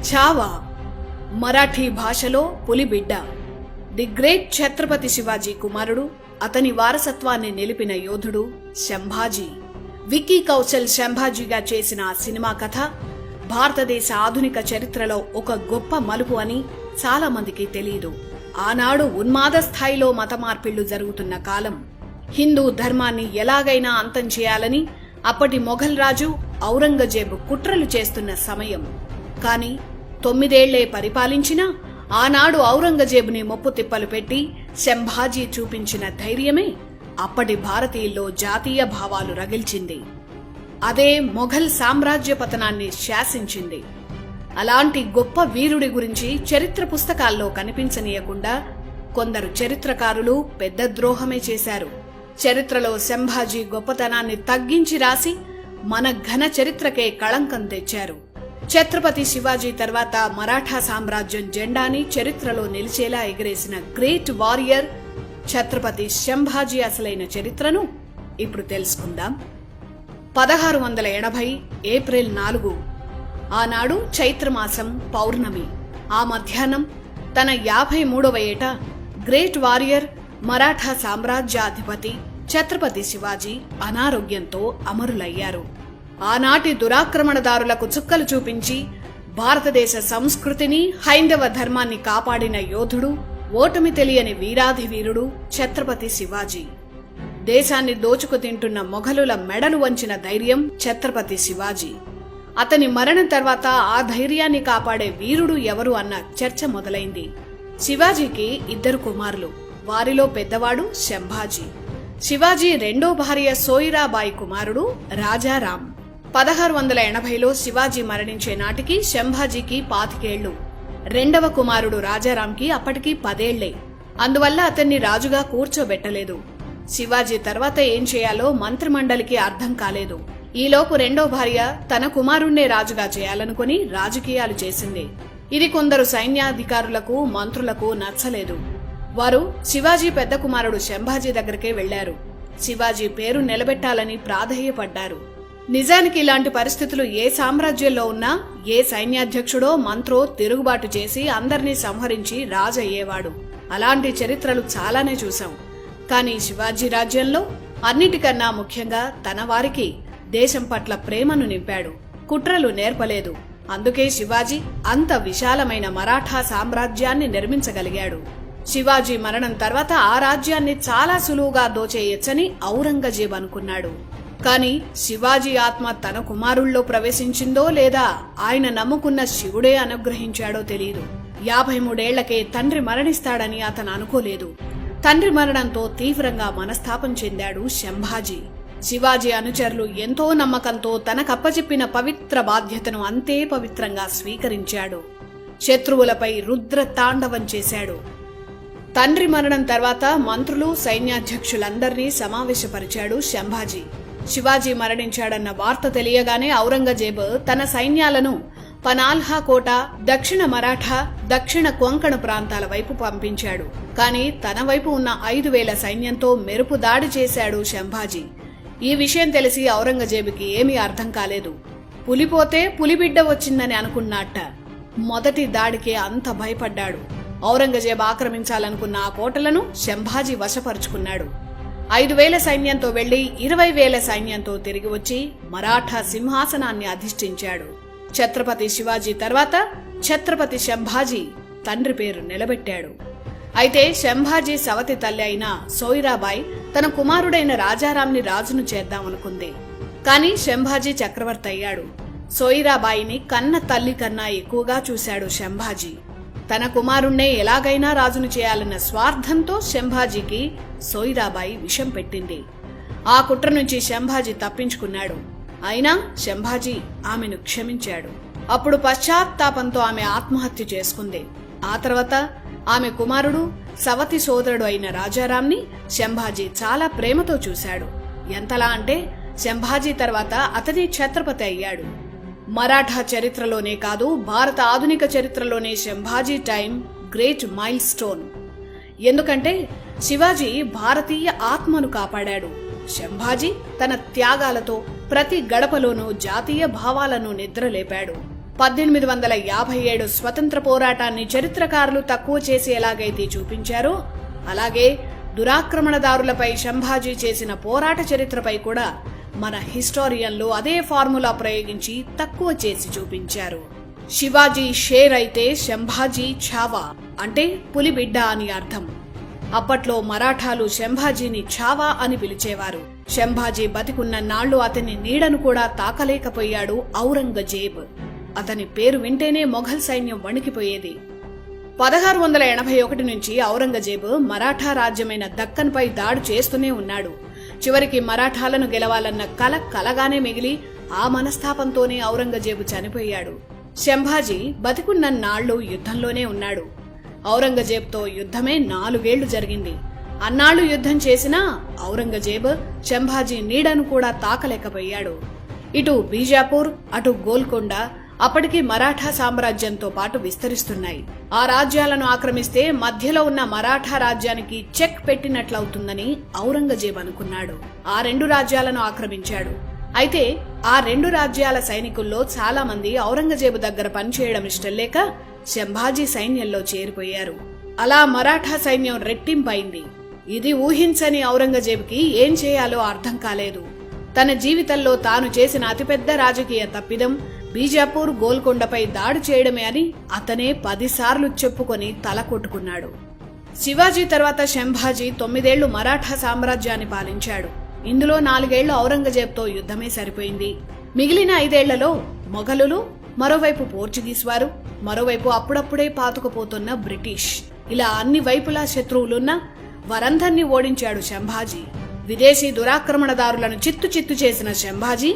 ఛావా మరాఠీ భాషలో పులిబిడ్డ. The great Chhatrapati Shivaji కుమారుడు, అతని వారసత్వాన్ని నిలిపిన యోధుడు శంభాజీ. విక్కీ కౌశల్ శంభాజీగా చేసిన ఆ సినిమా కథ భారతదేశ ఆధునిక చరిత్రలో ఒక గొప్ప మలుపు అని చాలా మందికి తెలియదు. ఆనాడు ఉన్మాద స్థాయిలో మత మార్పిళ్లు జరుగుతున్న కాలం. హిందూ ధర్మాన్ని ఎలాగైనా అంతం చేయాలని అప్పటి మొఘల్ రాజు ఔరంగజేబు కుట్రలు చేస్తున్న సమయం. కాని 9 ఏళ్లే పరిపాలించినా ఆనాడు ఔరంగజేబుని ముప్పు తిప్పలు పెట్టి శంభాజీ చూపించిన ధైర్యమే అప్పటి భారతీయుల్లో జాతీయ భావాలు రగిల్చింది. అదే మొఘల్ సామ్రాజ్య పతనాన్ని శాసించింది. అలాంటి గొప్ప వీరుడి గురించి చరిత్ర పుస్తకాల్లో కనిపించనీయకుండా కొందరు చరిత్రకారులు పెద్ద ద్రోహమే చేశారు. చరిత్రలో శంభాజీ గొప్పతనాన్ని తగ్గించి రాసి మన ఘన చరిత్రకే కళంకం తెచ్చారు. ఛత్రపతి శివాజీ తర్వాత మరాఠా సామ్రాజ్యం జెండాని చరిత్రలో నిలిచేలా ఎగరేసిన గ్రేట్ వారియర్ ఛత్రపతి శంభాజీ అసలైన చరిత్రను ఇప్పుడు తెలుసుకుందాం. 1680 ఏప్రిల్ 4 ఆనాడు చైత్రమాసం పౌర్ణమి. ఆ మధ్యాహ్నం తన 53వ ఏట గ్రేట్ వారియర్ మరాఠా సామ్రాజ్యాధిపతి ఛత్రపతి శివాజీ అనారోగ్యంతో అమరులయ్యారు. ఆనాటి దురాక్రమణదారులకు చుక్కలు చూపించి భారతదేశ సంస్కృతిని, హైందవ ధర్మాన్ని కాపాడిన యోధుడు, ఓటమి తెలియని వీరాధి వీరుడు ఛత్రపతి శివాజీ. దేశాన్ని దోచుకు తింటున్న మొఘలుల మెడలు వంచిన ధైర్యం ఛత్రపతి శివాజీ. అతని మరణం తర్వాత ఆ ధైర్యాన్ని కాపాడే వీరుడు ఎవరు అన్న చర్చ మొదలైంది. శివాజీకి 2 కుమారులు. వారిలో పెద్దవాడు శంభాజీ. శివాజీ రెండో భార్య సోయిరాబాయి కుమారుడు రాజారాం. 1680లో శివాజీ మరణించే నాటికి శంభాజీకి 25 ఏళ్లు. రెండవ కుమారుడు రాజారాంకి అప్పటికి 10 ఏళ్లే. అందువల్ల అతన్ని రాజుగా కూర్చోబెట్టలేదు. శివాజీ తర్వాత ఏం చేయాలో మంత్రిమండలికి అర్థం కాలేదు. ఈలోపు రెండో భార్య తన కుమారుణ్ణే రాజుగా చేయాలనుకుని రాజకీయాలు చేసింది. ఇది కొందరు సైన్యాధికారులకు, మంత్రులకు నచ్చలేదు. వారు శివాజీ పెద్ద కుమారుడు శంభాజీ దగ్గరికే వెళ్లారు. శివాజీ పేరు నిలబెట్టాలని ప్రాధేయపడ్డారు. నిజానికి ఇలాంటి పరిస్థితులు ఏ సామ్రాజ్యంలో ఉన్నా ఏ సైన్యాధ్యక్షుడో మంత్రో తిరుగుబాటు చేసి అందర్నీ సంహరించి రాజయ్యేవాడు. అలాంటి చరిత్రలు చాలానే చూశాం. కానీ శివాజీ రాజ్యంలో అన్నిటికన్నా ముఖ్యంగా తన వారికి దేశం పట్ల ప్రేమను నింపాడు. కుట్రలు నేర్పలేదు. అందుకే శివాజీ అంత విశాలమైన మరాఠా సామ్రాజ్యాన్ని నిర్మించగలిగాడు. శివాజీ మరణం తర్వాత ఆ రాజ్యాన్ని చాలా సులువుగా దోచేయొచ్చని ఔరంగజేబు అనుకున్నాడు. కాని శివాజీ ఆత్మ తన కుమారుల్లో ప్రవేశించిందో లేదా ఆయన నమ్ముకున్న శివుడే అనుగ్రహించాడో తెలియదు. 53 ఏళ్లకే తండ్రి మరణిస్తాడని అతను అనుకోలేదు. తండ్రి మరణంతో తీవ్రంగా మనస్తాపం చెందాడు శంభాజీ. శివాజీ అనుచరులు ఎంతో నమ్మకంతో తనకప్పచెప్పిన పవిత్ర బాధ్యతను అంతే పవిత్రంగా స్వీకరించాడు. శత్రువులపై రుద్ర తాండవం చేశాడు. తండ్రి మరణం తర్వాత మంత్రులు, సైన్యాధ్యక్షులందర్నీ సమావేశపరిచాడు శంభాజీ. శివాజీ మరణించాడన్న వార్త తెలియగానే ఔరంగజేబు తన సైన్యాలను పనాల్హా కోట, దక్షిణ మరాఠా, దక్షిణ కొంకణ ప్రాంతాల వైపు పంపించాడు. కాని తన వైపు ఉన్న 5000 సైన్యంతో మెరుపు దాడి చేశాడు శంభాజీ. ఈ విషయం తెలిసి ఔరంగజేబుకి ఏమీ అర్థం కాలేదు. పులిపోతే పులిబిడ్డ వచ్చిందని అనుకున్నట్ట. మొదటి దాడికే అంత భయపడ్డాడు. ఔరంగజేబు ఆక్రమించాలనుకున్న ఆ కోటలను శంభాజీ వశపరుచుకున్నాడు. 5000 సైన్యంతో వెళ్లి 20,000 సైన్యంతో తిరిగి వచ్చి మరాఠా సింహాసనాన్ని అధిష్ఠించాడు. ఛత్రపతి శివాజీ తర్వాత ఛత్రపతి శంభాజీ తండ్రి పేరు నిలబెట్టాడు. అయితే శంభాజీ సవతి తల్లి అయిన సోయిరాబాయి తన కుమారుడైన రాజారాంని రాజును చేద్దామనుకుంది. కాని శంభాజీ చక్రవర్తి అయ్యాడు. సోయిరాబాయిని కన్న తల్లి కన్నా ఎక్కువగా చూశాడు శంభాజీ. తన కుమారుణ్ణే ఎలాగైనా రాజును చేయాలన్న స్వార్థంతో శంభాజీకి సోయిరాబాయి విషం పెట్టింది. ఆ కుట్ర నుంచి శంభాజీ తప్పించుకున్నాడు. అయినా శంభాజీ ఆమెను క్షమించాడు. అప్పుడు పశ్చాత్తాపంతో ఆమె ఆత్మహత్య చేసుకుంది. ఆ తర్వాత ఆమె కుమారుడు, సవతి సోదరుడు అయిన రాజారాంని శంభాజీ చాలా ప్రేమతో చూశాడు. ఎంతలా అంటే శంభాజీ తర్వాత అతని ఛత్రపతి అయ్యాడు. మరాఠా చరిత్రలోనే కాదు, భారత ఆధునిక చరిత్రలోనే Sambhaji time great mile stone. ఎందుకంటే శివాజీ భారతీయ ఆత్మను కాపాడాడు. శంభాజీ తన త్యాగాలతో ప్రతి గడపలోనూ జాతీయ భావాలను నిద్రలేపాడు. 1857 స్వతంత్ర పోరాటాన్ని చరిత్రకారులు తక్కువ చేసి ఎలాగైతే చూపించారో అలాగే దురాక్రమణదారులపై సంభాజీ చేసిన పోరాట చరిత్రపై కూడా మన హిస్టారియన్లు అదే ఫార్ములా ప్రయోగించి తక్కువ చేసి చూపించారు. శివాజీ షేర్ అయితే సంభాజీ ఛావా అంటే పులిబిడ్డ అని అర్థం. అప్పట్లో మరాఠాలు సంభాజీని ఛావా అని పిలిచేవారు. సంభాజీ బతికున్న నాళ్లు అతని నీడను కూడా తాకలేకపోయాడు ఔరంగజేబ్. అతని పేరు వింటేనే మొఘల్ సైన్యం వణికిపోయేది. 1681 నుంచి ఔరంగజేబ్ మరాఠా రాజ్యమైన దక్కన్పై దాడి చేస్తూనే ఉన్నాడు. చివరికి మరాఠాలను గెలవాలన్న కల కలగానే మిగిలి ఆ మనస్తాపంతోనే ఔరంగజేబు చనిపోయాడు. సంభాజీ బతికున్న నాళ్లు యుద్ధంలోనే ఉన్నాడు. ఔరంగజేబ్తో యుద్ధమే 4 ఏళ్లు జరిగింది. అన్నాళ్లు యుద్ధం చేసినా ఔరంగజేబ్ సంభాజీ నీడను కూడా తాకలేకపోయాడు. ఇటు బీజాపూర్ అటు గోల్కొండ అప్పటికి మరాఠా సామ్రాజ్యంతో పాటు విస్తరిస్తున్నాయి. ఆ రాజ్యాలను ఆక్రమిస్తే మధ్యలో ఉన్న మరాఠా రాజ్యానికి చెక్ పెట్టినట్లవుతుందని ఔరంగజేబ్ అనుకున్నాడు. ఆ 2 రాజ్యాలను ఆక్రమించాడు. అయితే ఆ 2 రాజ్యాల సైనికుల్లో చాలా మంది ఔరంగజేబు దగ్గర పనిచేయడం ఇష్టం లేక సంభాజీ సైన్యంలో చేరిపోయారు. అలా మరాఠా సైన్యం రెట్టింపైంది. ఇది ఊహించని ఔరంగజేబుకి ఏం చేయాలో అర్థం కాలేదు. తన జీవితంలో తాను చేసిన అతిపెద్ద రాజకీయ తప్పిదం బీజాపూర్ గోల్కొండపై దాడి చేయడమే అని అతనే 10 సార్లు చెప్పుకొని తల కొట్టుకున్నాడు. శివాజీ తర్వాత సంభాజీ 9 ఏళ్లు మరాఠా సామ్రాజ్యాన్ని పాలించాడు. ఇందులో 4 ఏళ్లు ఔరంగజేబ్తో యుద్ధమే సరిపోయింది. మిగిలిన 5 ఏళ్లలో మొఘలులు, మరోవైపు పోర్చుగీస్ వారు, మరోవైపు అప్పుడప్పుడే పాతుకుపోతున్న బ్రిటిష్, ఇలా అన్ని వైపులా శత్రువులున్నా వారందర్నీ ఓడించాడు సంభాజీ. విదేశీ దురాక్రమణదారులను చిత్తు చేసిన సంభాజీ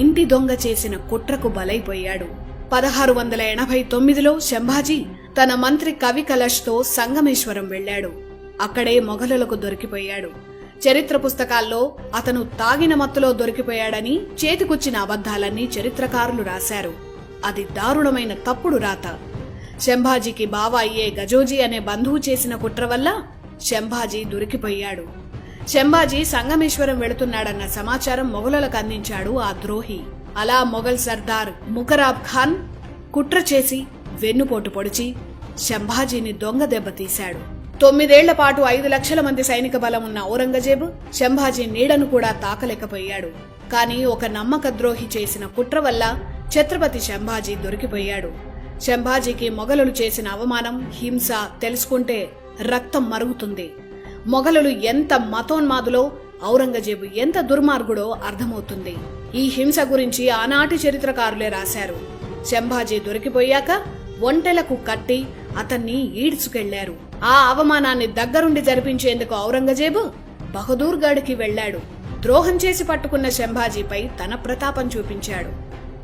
ఇంటి దొంగ చేసిన కుట్రకు బలైపోయాడు. 1689లో సంభాజీ తన మంత్రి కవి కలష్తో సంగమేశ్వరం వెళ్లాడు. అక్కడే మొఘలులకు దొరికిపోయాడు. చరిత్ర పుస్తకాల్లో అతను తాగిన మత్తులో దొరికిపోయాడని చేతికొచ్చిన అబద్ధాలన్నీ చరిత్రకారులు రాశారు. అది దారుణమైన తప్పుడు రాత. సంభాజీకి బావ అయ్యే గజోజీ అనే బంధువు చేసిన కుట్ర వల్ల సంభాజీ దొరికిపోయాడు. సంభాజీ సంగమేశ్వరం వెళుతున్నాడన్న సమాచారం మొఘలులకు అందించాడు ఆ ద్రోహి. అలా మొఘల్ సర్దార్ ముకరాబ్ ఖాన్ కుట్ర చేసి వెన్నుపోటు పొడిచి సంభాజీని దొంగ దెబ్బతీశాడు. 9 ఏళ్ల పాటు 5 లక్షల మంది సైనిక బలం ఉన్న ఔరంగజేబు సంభాజీ నీడను కూడా తాకలేకపోయాడు. కానీ ఒక నమ్మక ద్రోహి చేసిన కుట్ర వల్ల ఛత్రపతి సంభాజీ దొరికిపోయాడు. సంభాజీకి మొఘలులు చేసిన అవమానం, హింస తెలుసుకుంటే రక్తం మరుగుతుంది. మొఘలులు ఎంత మతోన్మాదులో, ఔరంగజేబు ఎంత దుర్మార్గుడో అర్థమవుతుంది. ఈ హింస గురించి ఆనాటి చరిత్రకారులే రాశారు. సంభాజీ దొరికిపోయాక ఒంటెలకు కట్టి అతన్ని ఈడ్చుకెళ్లారు. ఆ అవమానాన్ని దగ్గరుండి జరిపించేందుకు ఔరంగజేబు బహదూర్గఢ్కి వెళ్లాడు. ద్రోహం చేసి పట్టుకున్న సంభాజీపై తన ప్రతాపం చూపించాడు.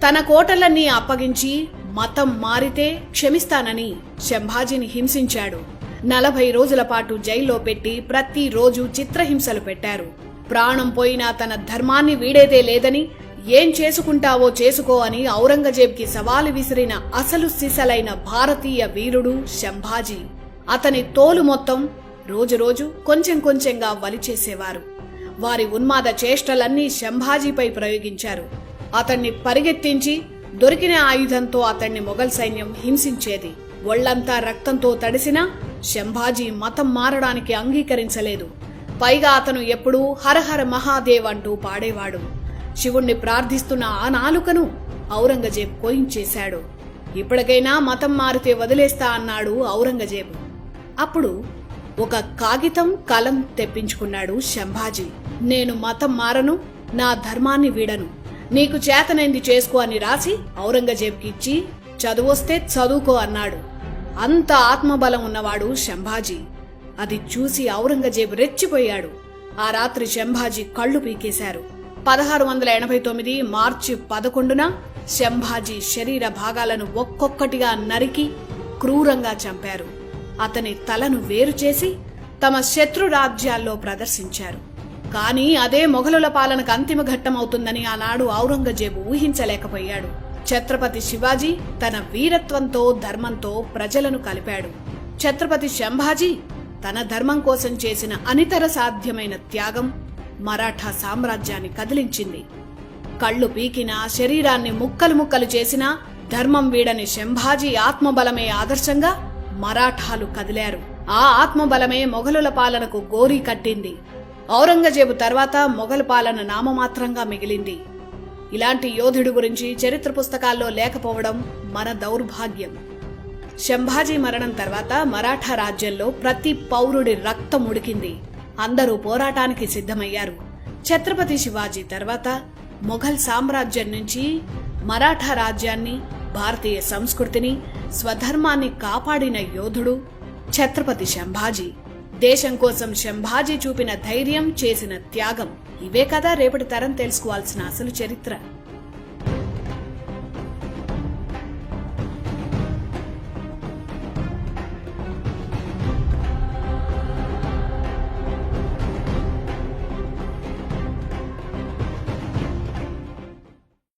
తన కోటలన్నీ అప్పగించి మతం మారితే క్షమిస్తానని సంభాజీని హింసించాడు. 40 రోజుల పాటు జైల్లో పెట్టి ప్రతిరోజు చిత్రహింసలు పెట్టారు. ప్రాణం పోయినా తన ధర్మాన్ని వీడేదే లేదని, ఏం చేసుకుంటావో చేసుకో అని ఔరంగజేబ్కి సవాలు విసిరిన అసలు సిసలైన భారతీయ వీరుడు సంభాజీ. అతని తోలు మొత్తం రోజురోజు కొంచెంగా వలిచేసేవారు. వారి ఉన్మాద చేష్టలన్నీ సంభాజీపై ప్రయోగించారు. అతన్ని పరిగెత్తించి దొరికిన ఆయుధంతో అతన్ని మొఘల్ సైన్యం హింసించేది. ఒళ్లంతా రక్తంతో తడిసినా సంభాజీ మతం మారడానికి అంగీకరించలేదు. పైగా అతను ఎప్పుడూ హరహర మహాదేవ్ అంటూ పాడేవాడు. శివుణ్ణి ప్రార్థిస్తున్న ఆ నాలుకను ఔరంగజేబ్ కోయించేశాడు. ఇప్పటికైనా మతం మారితే వదిలేస్తా అన్నాడు ఔరంగజేబు. అప్పుడు ఒక కాగితం కలం తెప్పించుకున్నాడు సంభాజీ. నేను మతం మారను, నా ధర్మాన్ని వీడను, నీకు చేతనైంది చేసుకో అని రాసి ఔరంగజేబ్కి ఇచ్చి చదువొస్తే చదువుకో అన్నాడు. అంత ఆత్మబలం ఉన్నవాడు సంభాజీ. అది చూసి ఔరంగజేబు రెచ్చిపోయాడు. ఆ రాత్రి సంభాజీ కళ్ళు పీకేశారు. 1689 మార్చి 11న సంభాజీ శరీర భాగాలను ఒక్కొక్కటిగా నరికి క్రూరంగా చంపారు. అతని తలను వేరు చేసి తమ శత్రు రాజ్యాల్లో ప్రదర్శించారు. కానీ అదే మొఘలుల పాలనకు అంతిమ ఘట్టమవుతుందని ఆనాడు ఔరంగజేబు ఊహించలేకపోయాడు. ఛత్రపతి శివాజీ తన వీరత్వంతో, ధర్మంతో ప్రజలను కలిపాడు. ఛత్రపతి సంభాజీ తన ధర్మం కోసం చేసిన అనితర సాధ్యమైన త్యాగం మరాఠా సామ్రాజ్యాన్ని కదిలించింది. కళ్ళు పీకినా, శరీరాన్ని ముక్కలు ముక్కలు చేసినా ధర్మం వీడని శంభాజీ ఆత్మబలమే ఆదర్శంగా మరాఠాలు కదిలారు. ఆ ఆత్మబలమే మొఘలుల పాలనకు గోరీ కట్టింది. ఔరంగజేబు తర్వాత మొఘలు పాలన నామమాత్రంగా మిగిలింది. ఇలాంటి యోధుడి గురించి చరిత్ర పుస్తకాల్లో లేకపోవడం మన దౌర్భాగ్యం. శంభాజీ మరణం తర్వాత మరాఠా రాజ్యంలో ప్రతి పౌరుడి రక్తం ఉడికింది. అందరూ పోరాటానికి సిద్ధమయ్యారు. ఛత్రపతి శివాజీ తర్వాత మొఘల్ సామ్రాజ్యం నుంచి మరాఠా రాజ్యాన్ని, భారతీయ సంస్కృతిని, స్వధర్మాన్ని కాపాడిన యోధుడు ఛత్రపతి శంభాజీ. దేశం కోసం శంభాజీ చూపిన ధైర్యం, చేసిన త్యాగం, ఇవే కదా రేపటి తరం తెలుసుకోవాల్సిన అసలు చరిత్ర.